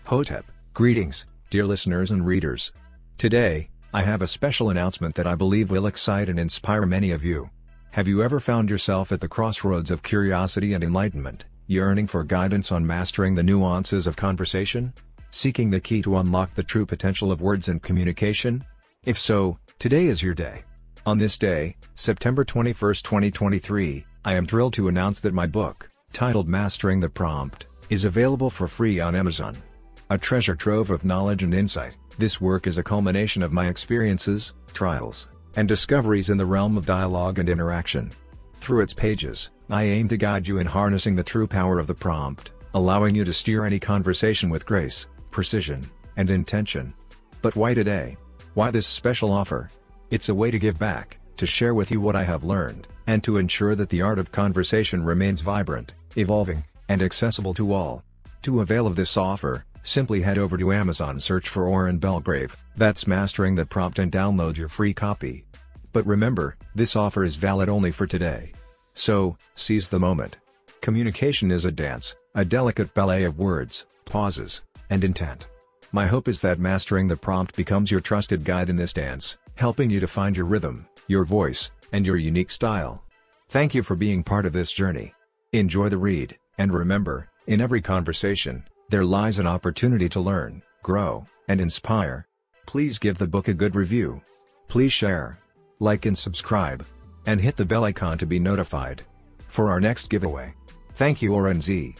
Hotep, greetings, dear listeners and readers. Today, I have a special announcement that I believe will excite and inspire many of you. Have you ever found yourself at the crossroads of curiosity and enlightenment, yearning for guidance on mastering the nuances of conversation? Seeking the key to unlock the true potential of words and communication? If so, today is your day. On this day, September 21, 2023, I am thrilled to announce that my book, titled Mastering the Prompt, is available for free on Amazon. A treasure trove of knowledge and insight, this work is a culmination of my experiences, trials, and discoveries in the realm of dialogue and interaction. Through its pages, I aim to guide you in harnessing the true power of the prompt, allowing you to steer any conversation with grace, precision, and intention. But why today? Why this special offer? It's a way to give back, to share with you what I have learned, and to ensure that the art of conversation remains vibrant, evolving, and accessible to all. To avail of this offer, simply head over to Amazon, search for Oren Belgrave, that's Mastering the Prompt, and download your free copy. But remember, this offer is valid only for today. So, seize the moment. Communication is a dance, a delicate ballet of words, pauses, and intent. My hope is that Mastering the Prompt becomes your trusted guide in this dance, helping you to find your rhythm, your voice, and your unique style. Thank you for being part of this journey. Enjoy the read, and remember, in every conversation, there lies an opportunity to learn, grow, and inspire. Please give the book a good review. Please share, like and subscribe. And hit the bell icon to be notified for our next giveaway. Thank you, Oren Z.